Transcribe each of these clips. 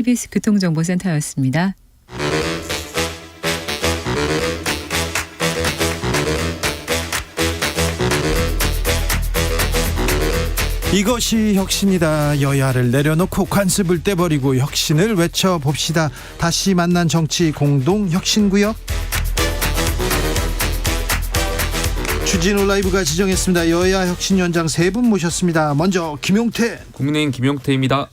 KBS 교통정보센터였습니다. 이것이 혁신이다. 여야를 내려놓고 관습을 떼버리고 혁신을 외쳐봅시다. 다시 만난 정치 공동혁신구역. 주진우 라이브가 지정했습니다. 여야 혁신위원장 세 분 모셨습니다. 먼저 김용태, 국민의힘 김용태입니다.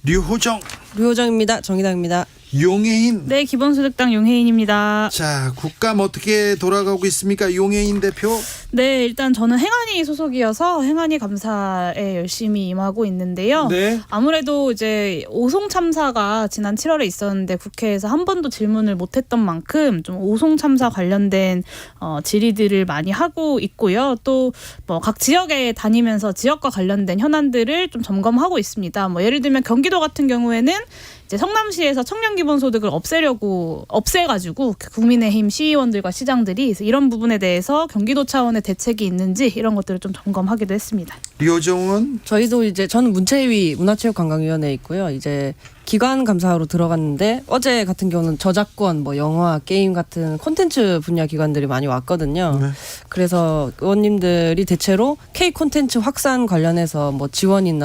류호정입니다. 정의당입니다. 용해인. 네, 기본소득당 용해인입니다. 자, 국감 어떻게 돌아가고 있습니까? 용해인 대표. 네, 일단 저는 행안위 소속이어서 행안위 감사에 열심히 임하고 있는데요. 네. 아무래도 이제 오송 참사가 지난 7월에 있었는데 국회에서 한 번도 질문을 못했던 만큼 좀 오송 참사 관련된 질의들을 많이 하고 있고요. 또 뭐 각 지역에 다니면서 지역과 관련된 현안들을 좀 점검하고 있습니다. 뭐 예를 들면 경기도 같은 경우에는 이제 성남시에서 청년 기본소득을 없애가지고 국민의힘 시의원들과 시장들이 이런 부분에 대해서 경기도 차원의 대책이 있는지 이런 것들을 좀 점검하기도 했습니다. 류호정은. 저희도 이제 저는 문체위 문화체육관광위원회에 있고요. 이제 기관 감사로 들어갔는데 어제 같은 경우는 저작권, 뭐 영화, 게임 같은 콘텐츠 분야 기관들이 많이 왔거든요. 네. 그래서 의원님들이 대체로 K 콘텐츠 확산 관련해서 뭐 지원이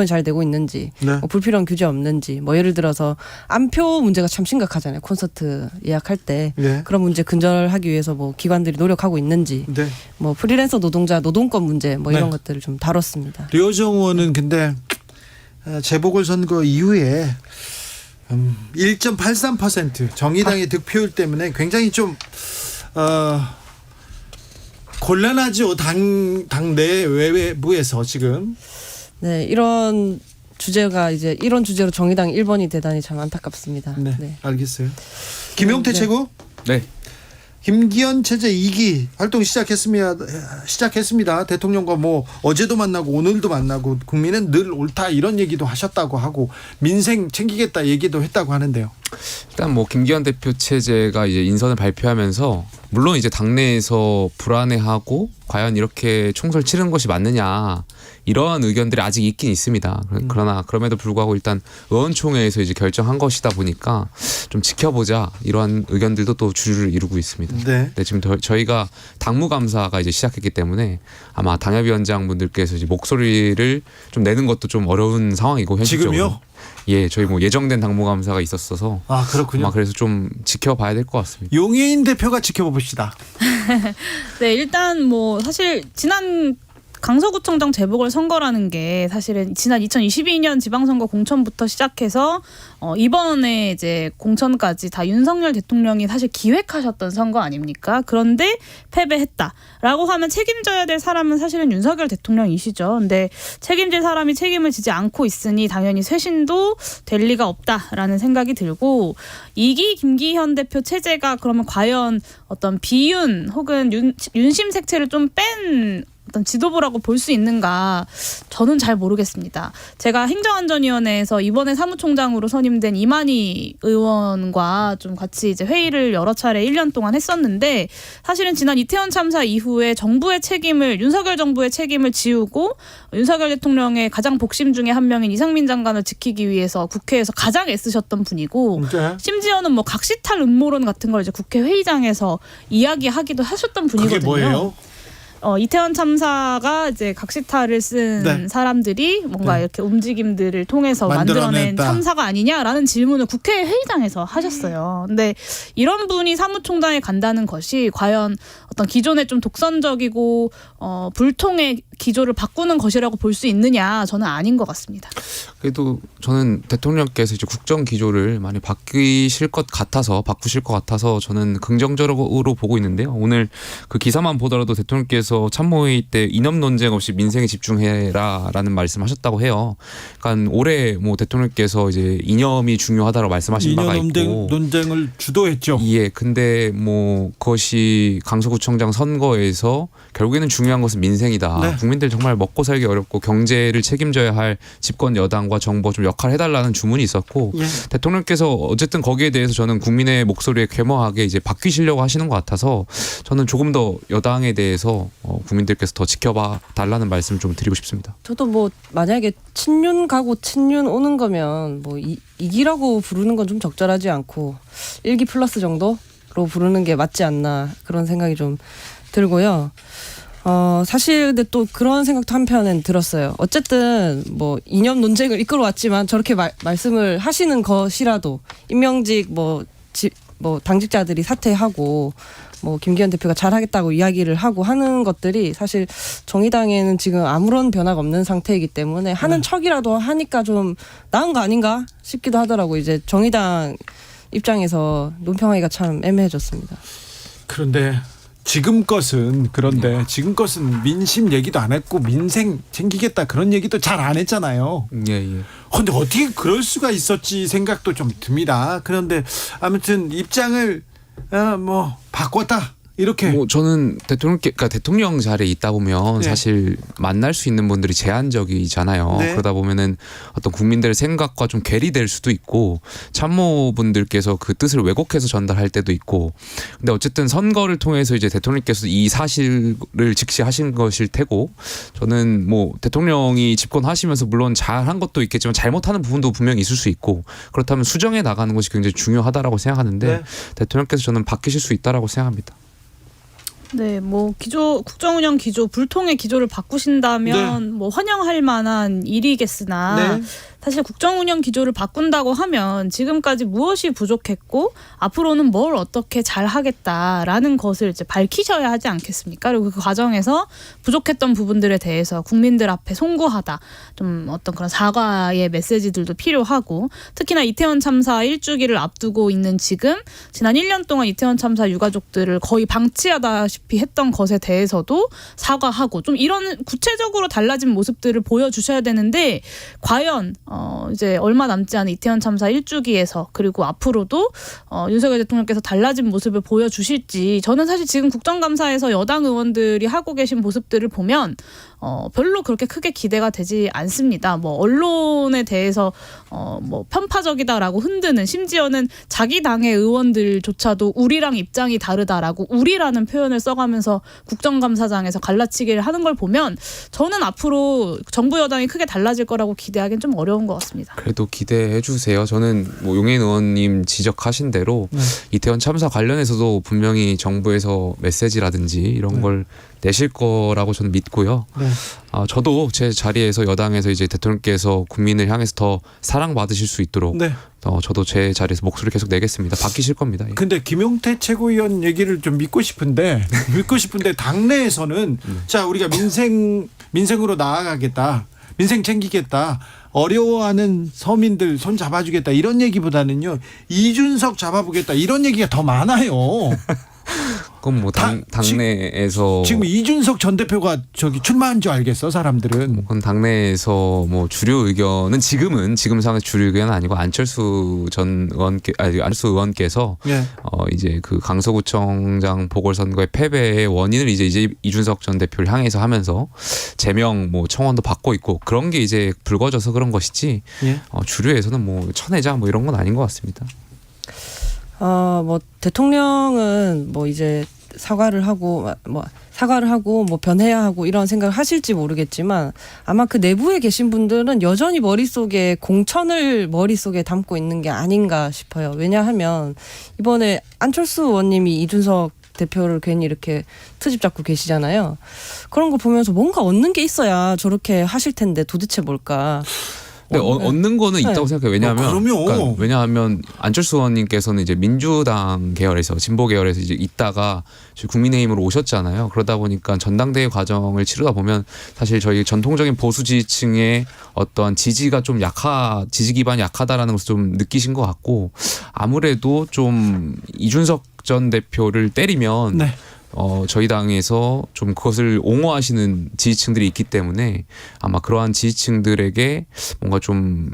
잘 되고 있는지, 네. 뭐 불필요한 규제 없는지, 뭐 예를 들어서 안표 문제가 참 심각하잖아요. 콘서트 예약할 때 네. 그런 문제 근절하기 위해서 뭐 기관들이 노력하고 있는지, 네. 뭐 프리랜서 노동자 노동권 문제 뭐 이런 네. 것들을 좀 다뤘습니다. 류호정 의원은 근데 재보궐선거 이후에 1.83% 정의당의 득표율 때문에 굉장히 좀 곤란하죠. 당내 외부에서 지금. 네, 이런 주제로 정의당 1번이 대단히 참 안타깝습니다. 네, 네. 알겠어요. 김용태 네. 최고. 네. 김기현 체제 2기 활동 시작했습니다. 대통령과 뭐 어제도 만나고 오늘도 만나고 국민은 늘 옳다 이런 얘기도 하셨다고 하고 민생 챙기겠다 얘기도 했다고 하는데요. 일단 뭐 김기현 대표 체제가 이제 인선을 발표하면서 물론 이제 당내에서 불안해하고 과연 이렇게 총선을 치르는 것이 맞느냐 이런 의견들이 아직 있긴 있습니다. 그러나 그럼에도 불구하고 일단 의원총회에서 이제 결정한 것이다 보니까 좀 지켜보자 이러한 의견들도 또 주류를 이루고 있습니다. 네. 네, 지금 저희가 당무감사가 이제 시작했기 때문에 아마 당협위원장분들께서 이제 목소리를 좀 내는 것도 좀 어려운 상황이고 현실적으로. 지금요? 예, 저희 뭐 예정된 당무감사가 있었어서 아, 그렇군요. 아마 그래서 좀 지켜봐야 될 것 같습니다. 용해인 대표가 지켜봅시다. 네, 일단 뭐 사실 지난 강서구청장 재보궐선거라는 게 사실은 지난 2022년 지방선거 공천부터 시작해서 이번에 이제 공천까지 다 윤석열 대통령이 사실 기획하셨던 선거 아닙니까? 그런데 패배했다라고 하면 책임져야 될 사람은 사실은 윤석열 대통령이시죠. 근데 책임질 사람이 책임을 지지 않고 있으니 당연히 쇄신도 될 리가 없다라는 생각이 들고 2기 김기현 대표 체제가 그러면 과연 어떤 비윤 혹은 윤심 색채를 좀 뺀 어떤 지도부라고 볼 수 있는가 저는 잘 모르겠습니다. 제가 행정안전위원회에서 이번에 사무총장으로 선임된 이만희 의원과 좀 같이 이제 회의를 여러 차례 1년 동안 했었는데 사실은 지난 이태원 참사 이후에 윤석열 정부의 책임을 지우고 윤석열 대통령의 가장 복심 중에 한 명인 이상민 장관을 지키기 위해서 국회에서 가장 애쓰셨던 분이고 네. 심지어는 뭐 각시탈 음모론 같은 걸 이제 국회 회의장에서 이야기하기도 하셨던 분이거든요. 그게 뭐예요? 이태원 참사가 이제 각시탈을 쓴 네. 사람들이 뭔가 네. 이렇게 움직임들을 통해서 만들어낸 만들어냈다. 참사가 아니냐라는 질문을 국회 회의장에서 하셨어요. 근데 이런 분이 사무총장에 간다는 것이 과연 어떤 기존의 좀 독선적이고 불통의 기조를 바꾸는 것이라고 볼 수 있느냐 저는 아닌 것 같습니다. 그래도 저는 대통령께서 이제 국정 기조를 많이 바꾸실 것 같아서 저는 긍정적으로 보고 있는데요. 오늘 그 기사만 보더라도 대통령께서 참모회의 때 이념 논쟁 없이 민생에 집중해라라는 말씀하셨다고 해요. 그러니까 올해 뭐 대통령께서 이제 이념이 중요하다고 말씀하신 바가 있고 논쟁을 주도했죠. 예, 근데 뭐 그것이 강서구청장 선거에서 결국에는 중요한 것은 민생이다. 네. 국민들 정말 먹고 살기 어렵고 경제를 책임져야 할 집권 여당과 정부 좀 역할을 해달라는 주문이 있었고 예. 대통령께서 어쨌든 거기에 대해서 저는 국민의 목소리에 괴모하게 이제 바뀌시려고 하시는 것 같아서 저는 조금 더 여당에 대해서 국민들께서 더 지켜봐 달라는 말씀을 좀 드리고 싶습니다. 저도 뭐 만약에 친윤 가고 친윤 오는 거면 뭐 이기라고 부르는 건 좀 적절하지 않고 1기 플러스 정도로 부르는 게 맞지 않나 그런 생각이 좀 들고요. 사실 근데 또 그런 생각도 한편엔 들었어요. 어쨌든 뭐 이념 논쟁을 이끌어왔지만 저렇게 말씀을 하시는 것이라도 임명직 뭐 당직자들이 사퇴하고 뭐 김기현 대표가 잘하겠다고 이야기를 하고 하는 것들이 사실 정의당에는 지금 아무런 변화가 없는 상태이기 때문에 하는 척이라도 하니까 좀 나은 거 아닌가 싶기도 하더라고. 이제 정의당 입장에서 논평하기가 참 애매해졌습니다. 그런데 지금 것은 민심 얘기도 안 했고 민생 챙기겠다 그런 얘기도 잘 안 했잖아요. 예. 근데 어떻게 그럴 수가 있었지 생각도 좀 듭니다. 그런데 아무튼 입장을 뭐 바꿨다 이렇게. 뭐 저는 대통령 자리에 있다 보면 네. 사실 만날 수 있는 분들이 제한적이잖아요. 네. 그러다 보면은 어떤 국민들의 생각과 좀 괴리될 수도 있고 참모분들께서 그 뜻을 왜곡해서 전달할 때도 있고. 근데 어쨌든 선거를 통해서 이제 대통령께서 이 사실을 직시하신 것일 테고 저는 뭐 대통령이 집권하시면서 물론 잘한 것도 있겠지만 잘못하는 부분도 분명히 있을 수 있고 그렇다면 수정해 나가는 것이 굉장히 중요하다라고 생각하는데 네. 대통령께서 저는 바뀌실 수 있다라고 생각합니다. 네, 뭐 국정운영 기조, 불통의 기조를 바꾸신다면 네. 뭐 환영할 만한 일이겠으나 네. 사실 국정운영 기조를 바꾼다고 하면 지금까지 무엇이 부족했고 앞으로는 뭘 어떻게 잘 하겠다라는 것을 이제 밝히셔야 하지 않겠습니까? 그리고 그 과정에서 부족했던 부분들에 대해서 국민들 앞에 송구하다. 좀 어떤 그런 사과의 메시지들도 필요하고 특히나 이태원 참사 1주기를 앞두고 있는 지금 지난 1년 동안 이태원 참사 유가족들을 거의 방치하다시피 했던 것에 대해서도 사과하고 좀 이런 구체적으로 달라진 모습들을 보여주셔야 되는데 과연 이제 얼마 남지 않은 이태원 참사 1주기에서 그리고 앞으로도 윤석열 대통령께서 달라진 모습을 보여주실지 저는 사실 지금 국정감사에서 여당 의원들이 하고 계신 모습들을 보면 별로 그렇게 크게 기대가 되지 않습니다. 뭐 언론에 대해서 뭐 편파적이다라고 흔드는 심지어는 자기 당의 의원들조차도 우리랑 입장이 다르다라고 우리라는 표현을 써가면서 국정감사장에서 갈라치기를 하는 걸 보면 저는 앞으로 정부 여당이 크게 달라질 거라고 기대하기는 좀 어려운 것 같습니다. 그래도 기대해 주세요. 저는 뭐 용인 의원님 지적하신 대로 이태원 참사 관련해서도 분명히 정부에서 메시지라든지 이런 걸 내실 거라고 저는 믿고요. 네. 저도 제 자리에서 여당에서 이제 대통령께서 국민을 향해서 더 사랑받으실 수 있도록 네. 저도 제 자리에서 목소리 계속 내겠습니다. 바뀌실 겁니다. 예. 근데 김용태 최고위원 얘기를 좀 믿고 싶은데 당내에서는 자 우리가 민생으로 나아가겠다. 민생 챙기겠다. 어려워하는 서민들 손 잡아주겠다. 이런 얘기보다는요. 이준석 잡아보겠다. 이런 얘기가 더 많아요. 그건 뭐 당내에서 지금 이준석 전 대표가 출마한 줄 알겠어 사람들은. 그건 당내에서 뭐 주류 의견은 지금 상황에서 주류 의견은 아니고 안철수 의원께서 예. 이제 그 강서구청장 보궐선거의 패배의 원인을 이제 이준석 전 대표를 향해서 하면서 제명 뭐 청원도 받고 있고 그런 게 이제 불거져서 그런 것이지 예. 주류에서는 뭐 쳐내자 뭐 이런 건 아닌 것 같습니다. 뭐 대통령은 뭐 이제 사과를 하고 뭐 변해야 하고 이런 생각을 하실지 모르겠지만 아마 그 내부에 계신 분들은 여전히 머릿속에 공천을 머릿속에 담고 있는 게 아닌가 싶어요. 왜냐하면 이번에 안철수 의원님이 이준석 대표를 괜히 이렇게 트집 잡고 계시잖아요. 그런 거 보면서 뭔가 얻는 게 있어야 저렇게 하실 텐데 도대체 뭘까? 근데 얻는 거는 있다고 생각해요. 왜냐하면 안철수 의원님께서는 이제 민주당 계열에서 진보 계열에서 이제 있다가 국민의힘으로 오셨잖아요. 그러다 보니까 전당대회 과정을 치르다 보면 사실 저희 전통적인 보수 지지층의 어떠한 지지가 좀 지지 기반이 약하다라는 것을 좀 느끼신 것 같고 아무래도 좀 이준석 전 대표를 때리면 네. 저희 당에서 좀 그것을 옹호하시는 지지층들이 있기 때문에 아마 그러한 지지층들에게 뭔가 좀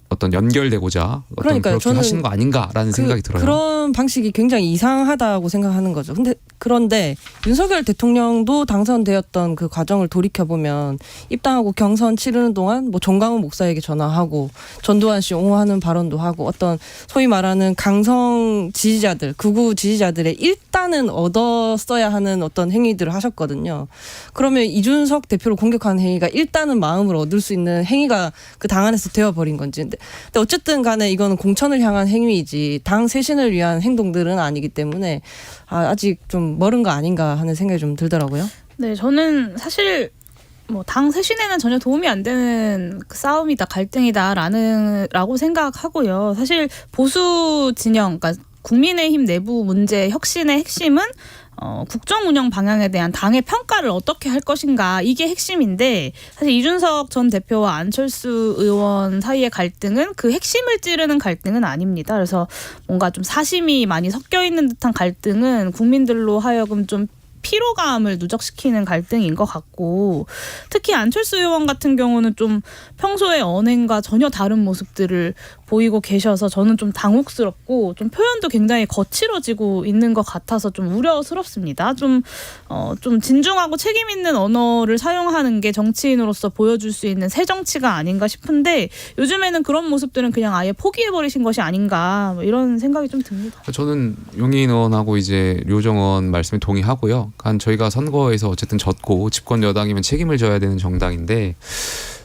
어떤 연결되고자 그러니까요. 그렇게 하시는 거 아닌가라는 생각이 들어요. 그런 방식이 굉장히 이상하다고 생각하는 거죠. 근데 그런데 윤석열 대통령도 당선되었던 그 과정을 돌이켜보면 입당하고 경선 치르는 동안 뭐 정강훈 목사에게 전화하고 전두환 씨 옹호하는 발언도 하고 어떤 소위 말하는 강성 지지자들, 극우 지지자들의 일단은 얻었어야 하는 어떤 행위들을 하셨거든요. 그러면 이준석 대표를 공격하는 행위가 일단은 마음을 얻을 수 있는 행위가 그 당 안에서 되어버린 건지. 근데 어쨌든 간에 이거는 공천을 향한 행위이지 당 쇄신을 위한 행동들은 아니기 때문에 아직 좀 멀은 거 아닌가 하는 생각이 좀 들더라고요. 네, 저는 사실 뭐 당 쇄신에는 전혀 도움이 안 되는 그 싸움이다, 갈등이다라고 생각하고요. 사실 보수 진영, 그러니까 국민의힘 내부 문제 혁신의 핵심은 국정 운영 방향에 대한 당의 평가를 어떻게 할 것인가, 이게 핵심인데, 사실 이준석 전 대표와 안철수 의원 사이의 갈등은 그 핵심을 찌르는 갈등은 아닙니다. 그래서 뭔가 좀 사심이 많이 섞여 있는 듯한 갈등은 국민들로 하여금 좀 피로감을 누적시키는 갈등인 것 같고, 특히 안철수 의원 같은 경우는 좀 평소의 언행과 전혀 다른 모습들을 보이고 계셔서 저는 좀 당혹스럽고 좀 표현도 굉장히 거칠어지고 있는 것 같아서 좀 우려스럽습니다. 좀 진중하고 책임 있는 언어를 사용하는 게 정치인으로서 보여줄 수 있는 새 정치가 아닌가 싶은데, 요즘에는 그런 모습들은 그냥 아예 포기해버리신 것이 아닌가, 뭐 이런 생각이 좀 듭니다. 저는 용인 의원하고 이제 류호정 의원 말씀에 동의하고요. 저희가 선거에서 어쨌든 졌고 집권 여당이면 책임을 져야 되는 정당인데,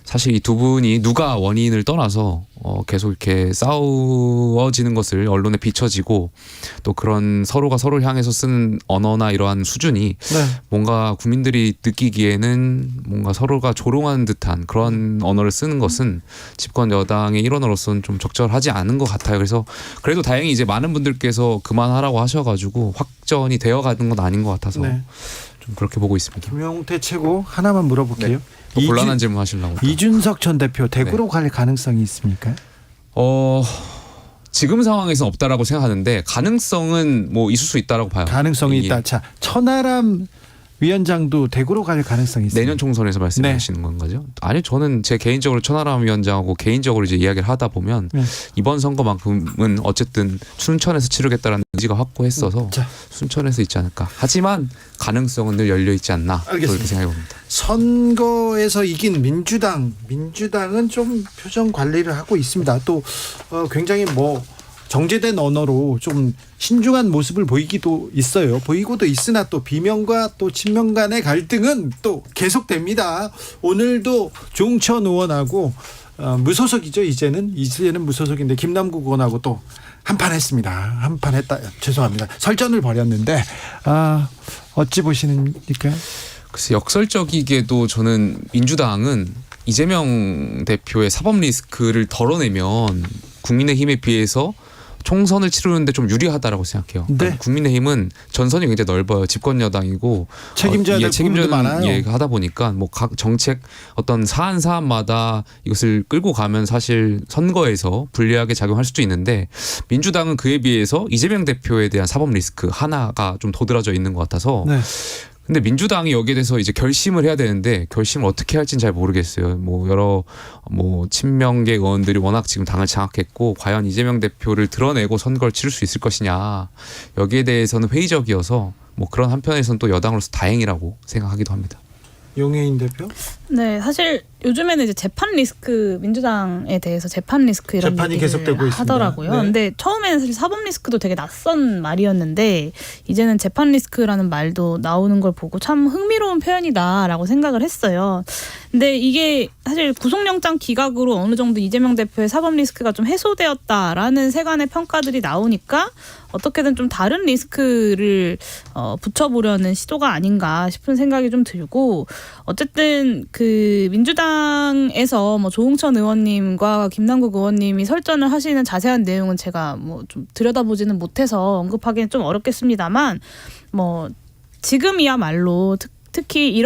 사실 이 두 분이 누가 원인을 떠나서 계속 이렇게 싸워지는 것을 언론에 비춰지고, 또 그런 서로가 서로를 향해서 쓰는 언어나 이러한 수준이 뭔가 국민들이 느끼기에는 뭔가 서로가 조롱하는 듯한 그런 언어를 쓰는 것은 집권 여당의 일원으로서는 좀 적절하지 않은 것 같아요. 그래서 그래도 다행히 이제 많은 분들께서 그만하라고 하셔가지고 확전이 되어가는 건 아닌 것 같아서 좀 그렇게 보고 있습니다. 김용태 최고 하나만 물어볼게요. 곤란한 질문 하시려고. 이준석 전 대표 대구로 갈 가능성이 있습니까? 지금 상황에서는 없다라고 생각하는데 가능성은 뭐 있을 수 있다라고 봐요. 가능성이 있다. 자, 천하람 위원장도 대구로 갈 가능성이 있습니다. 내년 총선에서 말씀하시는 건가요? 아니, 저는 제 개인적으로 천하람 위원장하고 개인적으로 이제 이야기를 하다 보면 이번 선거만큼은 어쨌든 순천에서 치르겠다라는 의지가 확고했어서 순천에서 있지 않을까. 하지만 가능성은 늘 열려 있지 않나. 그렇게 생각해 봅니다. 선거에서 이긴 민주당은 좀 표정 관리를 하고 있습니다. 또 굉장히 정제된 언어로 좀 신중한 모습을 보이고도 있으나 또 비명과 또 친명 간의 갈등은 또 계속됩니다. 오늘도 조응천 의원하고 무소속이죠. 이제는 무소속인데 김남국 의원하고 또 한판 했습니다. 죄송합니다. 설전을 벌였는데 어찌 보시니까? 글쎄, 역설적이게도 저는 민주당은 이재명 대표의 사법 리스크를 덜어내면 국민의힘에 비해서 총선을 치르는데 좀 유리하다라고 생각해요. 그러니까 국민의힘은 전선이 굉장히 넓어요. 집권 여당이고 책임져야 될 부분도 많아요. 하다 보니까 뭐 각 정책 어떤 사안마다 이것을 끌고 가면 사실 선거에서 불리하게 작용할 수도 있는데, 민주당은 그에 비해서 이재명 대표에 대한 사법 리스크 하나가 좀 도드라져 있는 것 같아서. 근데 민주당이 여기에 대해서 이제 결심을 해야 되는데 결심을 어떻게 할지는 잘 모르겠어요. 여러 친명계 의원들이 워낙 지금 당을 장악했고, 과연 이재명 대표를 드러내고 선거를 치를 수 있을 것이냐, 여기에 대해서는 회의적이어서 그런 한편에서는 또 여당으로서 다행이라고 생각하기도 합니다. 용혜인 대표? 네, 사실 요즘에는 이제 재판 리스크, 민주당에 대해서 재판 리스크 이런 재판이 얘기를 계속되고 하더라고요. 있습니다. 근데 처음에는 사실 사법 리스크도 되게 낯선 말이었는데 이제는 재판 리스크라는 말도 나오는 걸 보고 참 흥미로운 표현이다라고 생각을 했어요. 근데 이게 사실 구속영장 기각으로 어느 정도 이재명 대표의 사법 리스크가 좀 해소되었다라는 세간의 평가들이 나오니까 어떻게든 좀 다른 리스크를 붙여보려는 시도가 아닌가 싶은 생각이 좀 들고, 어쨌든 그 민주당에서 조응천 의원님과 김남국 의원님이 설전을 하시는 자세한 내용은 제가 좀 들여다보지는 못해서 언급하기는 좀 어렵겠습니다만, 지금이야말로 특히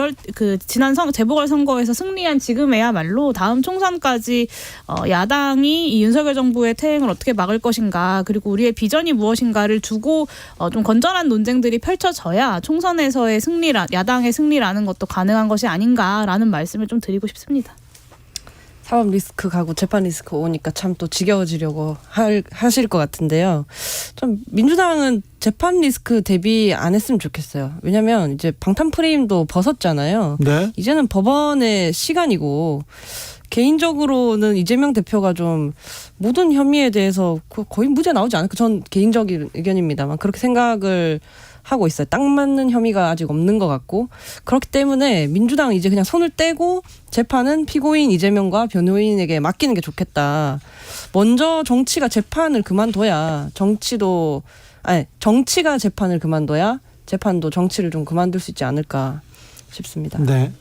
지난 재보궐선거에서 승리한 지금에야말로 다음 총선까지 야당이 이 윤석열 정부의 퇴행을 어떻게 막을 것인가, 그리고 우리의 비전이 무엇인가를 두고 좀 건전한 논쟁들이 펼쳐져야 총선에서의 야당의 승리라는 것도 가능한 것이 아닌가라는 말씀을 좀 드리고 싶습니다. 사법 리스크 가고 재판 리스크 오니까 참 또 지겨워지려고 하실 것 같은데요. 좀 민주당은 재판 리스크 대비 안 했으면 좋겠어요. 왜냐하면 이제 방탄 프레임도 벗었잖아요. 네. 이제는 법원의 시간이고 개인적으로는 이재명 대표가 좀 모든 혐의에 대해서 거의 무죄 나오지 않을까. 전 개인적인 의견입니다만 그렇게 생각을 하고 있어요. 딱 맞는 혐의가 아직 없는 것 같고 그렇기 때문에 민주당은 이제 그냥 손을 떼고 재판은 피고인 이재명과 변호인에게 맡기는 게 좋겠다. 먼저 정치가 재판을 그만둬야 정치가 재판을 그만둬야 재판도 정치를 좀 그만둘 수 있지 않을까 싶습니다. 네.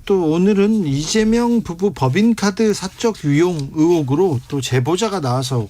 또 오늘은 이재명 부부 법인카드 사적 유용 의혹으로 또 제보자가 나와서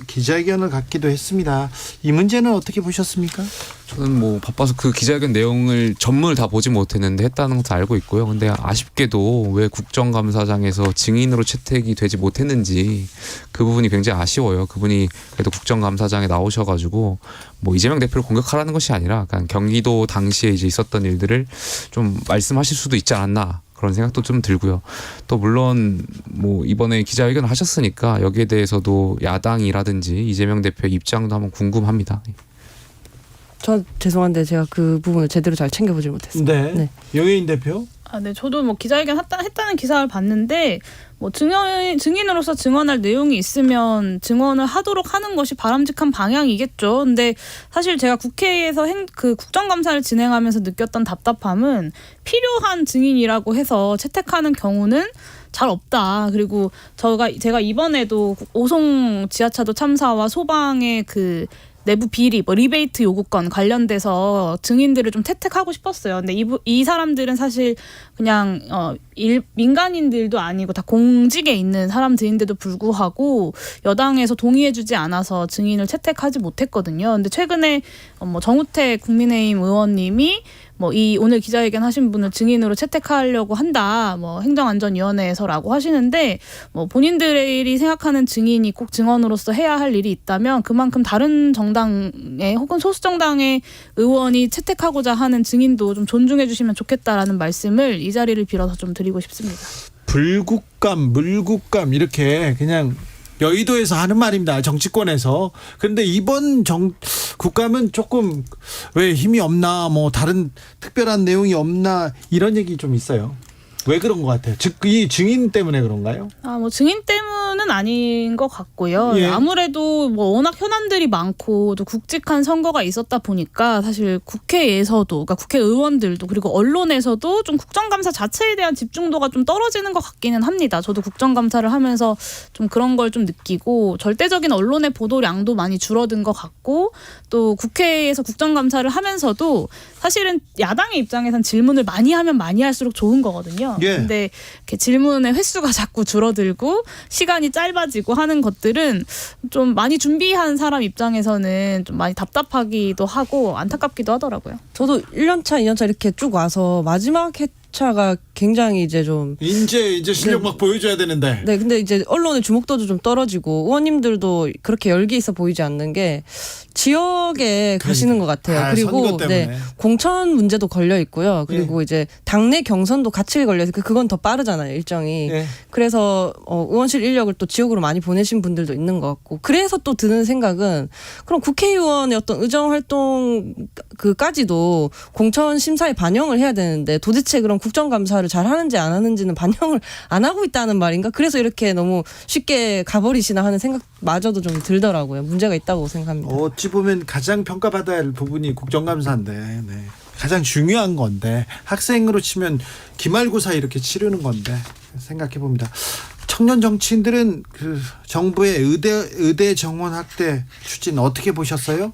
기자회견을 갖기도 했습니다. 이 문제는 어떻게 보셨습니까? 저는 뭐 바빠서 그 기자회견 내용을 전문을 다 보지 못했는데 했다는 것도 알고 있고요. 근데 아쉽게도 왜 국정감사장에서 증인으로 채택이 되지 못했는지 그 부분이 굉장히 아쉬워요. 그분이 그래도 국정감사장에 나오셔가지고 뭐 이재명 대표를 공격하라는 것이 아니라 약간 경기도 당시에 이제 있었던 일들을 좀 말씀하실 수도 있지 않았나. 그런 생각도 좀 들고요. 또 물론 뭐 이번에 기자회견을 하셨으니까 여기에 대해서도 야당이라든지 이재명 대표의 입장도 한번 궁금합니다. 저 죄송한데 제가 그 부분을 제대로 잘 챙겨보지 못했습니다. 네. 영예인 대표. 네, 저도 뭐 기자회견 했다는 기사를 봤는데 뭐 증인으로서 증언할 내용이 있으면 증언을 하도록 하는 것이 바람직한 방향이겠죠. 근데 사실 제가 국회에서 그 국정감사를 진행하면서 느꼈던 답답함은 필요한 증인이라고 해서 채택하는 경우는 잘 없다. 그리고 제가 이번에도 오송 지하차도 참사와 소방의 그 내부 비리, 뭐 리베이트 요구권 관련돼서 증인들을 좀 채택하고 싶었어요. 근데 이 사람들은 사실 그냥 민간인들도 아니고 다 공직에 있는 사람들인데도 불구하고 여당에서 동의해주지 않아서 증인을 채택하지 못했거든요. 근데 최근에 뭐 정우택 국민의힘 의원님이 뭐 이 오늘 기자회견 하신 분을 증인으로 채택하려고 한다. 뭐 행정안전위원회에서라고 하시는데 뭐 본인들이 생각하는 증인이 꼭 증언으로서 해야 할 일이 있다면 그만큼 다른 정당의 혹은 소수 정당의 의원이 채택하고자 하는 증인도 좀 존중해 주시면 좋겠다라는 말씀을 이 자리를 빌어서 좀 드리고 싶습니다. 불국감, 물국감 이렇게 그냥 여의도에서 하는 말입니다. 정치권에서. 그런데 이번 국감은 조금 왜 힘이 없나, 뭐 다른 특별한 내용이 없나 이런 얘기 좀 있어요. 왜 그런 것 같아요? 이 증인 때문에 그런가요? 뭐 증인 때문은 아닌 것 같고요. 예. 아무래도 뭐 워낙 현안들이 많고 또 굵직한 선거가 있었다 보니까 사실 국회에서도, 그러니까 국회의원들도 그리고 언론에서도 좀 국정감사 자체에 대한 집중도가 좀 떨어지는 것 같기는 합니다. 저도 국정감사를 하면서 좀 그런 걸 좀 느끼고 절대적인 언론의 보도량도 많이 줄어든 것 같고 또 국회에서 국정감사를 하면서도 사실은 야당의 입장에선 질문을 많이 하면 많이 할수록 좋은 거거든요. 예. 근데 이렇게 질문의 횟수가 자꾸 줄어들고 시간이 짧아지고 하는 것들은 좀 많이 준비한 사람 입장에서는 좀 많이 답답하기도 하고 안타깝기도 하더라고요. 저도 1년차, 2년차 이렇게 쭉 와서 마지막 회차가 굉장히 이제 좀 이제 실력 막 보여줘야 되는데. 네, 근데 이제 언론의 주목도도 좀 떨어지고 의원님들도 그렇게 열기 있어 보이지 않는 게 지역에 가시는 것 같아요. 그리고 선거 때문에. 공천 문제도 걸려 있고요. 그리고 이제 당내 경선도 같이 걸려 있어서 그건 더 빠르잖아요, 일정이. 네. 그래서 의원실 인력을 또 지역으로 많이 보내신 분들도 있는 것 같고. 그래서 또 드는 생각은 그럼 국회의원의 어떤 의정 활동 그까지도 공천 심사에 반영을 해야 되는데 도대체 그럼 국정감사를 잘 하는지 안 하는지는 반영을 안 하고 있다는 말인가? 그래서 이렇게 너무 쉽게 가버리시나 하는 생각마저도 좀 들더라고요. 문제가 있다고 생각합니다. 어찌 보면 가장 평가받아야 할 부분이 국정감사인데, 네. 가장 중요한 건데 학생으로 치면 기말고사 이렇게 치르는 건데 생각해 봅니다. 청년 정치인들은 그 정부의 의대 정원 확대 추진 어떻게 보셨어요?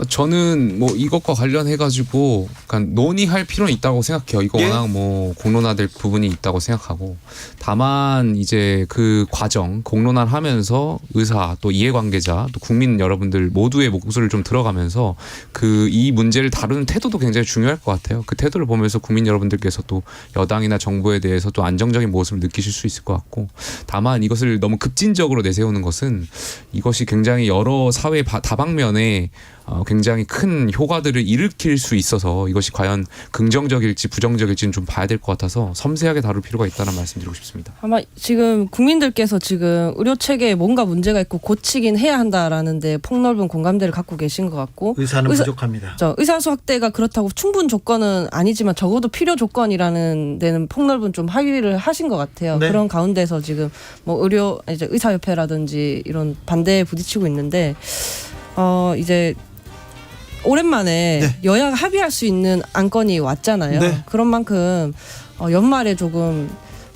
저는 뭐 이것과 관련해 가지고 논의할 필요는 있다고 생각해요. 이거 예? 워낙 뭐 공론화될 부분이 있다고 생각하고 다만 이제 그 과정 공론화를 하면서 의사 또 이해관계자 또 국민 여러분들 모두의 목소리를 좀 들어가면서 그 이 문제를 다루는 태도도 굉장히 중요할 것 같아요. 그 태도를 보면서 국민 여러분들께서 또 여당이나 정부에 대해서 또 안정적인 모습을 느끼실 수 있을 것 같고 다만 이것을 너무 급진적으로 내세우는 것은 이것이 굉장히 여러 사회 다방면에 굉장히 큰 효과들을 일으킬 수 있어서 이것이 과연 긍정적일지 부정적일지는 좀 봐야 될 것 같아서 섬세하게 다룰 필요가 있다는 말씀드리고 싶습니다. 아마 지금 국민들께서 지금 의료 체계에 뭔가 문제가 있고 고치긴 해야 한다라는데 폭넓은 공감대를 갖고 계신 것 같고 의사는 부족합니다. 의사수 확대가 그렇다고 충분 조건은 아니지만 적어도 필요 조건이라는 데는 폭넓은 좀 합의를 하신 것 같아요. 네. 그런 가운데서 지금 뭐 이제 의사협회라든지 이런 반대에 부딪히고 있는데 이제 오랜만에 네. 여야가 합의할 수 있는 안건이 왔잖아요. 네. 그런 만큼 연말에 조금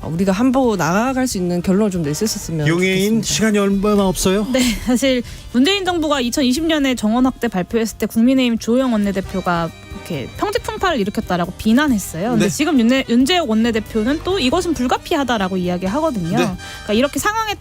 우리가 한보 나아갈 수 있는 결론을 좀 낼 수 있었으면 용해인 좋겠습니다. 시간이 얼마나 없어요? 네, 사실 문재인 정부가 2020년에 정원 확대 발표했을 때 국민의힘 주호영 원내대표가 이렇게 평직 풍파를 일으켰다라고 비난했어요. 근데 네. 지금 윤재욱 원내대표는 또 이것은 불가피하다라고 이야기하거든요. 네. 그러니까 이렇게 상황에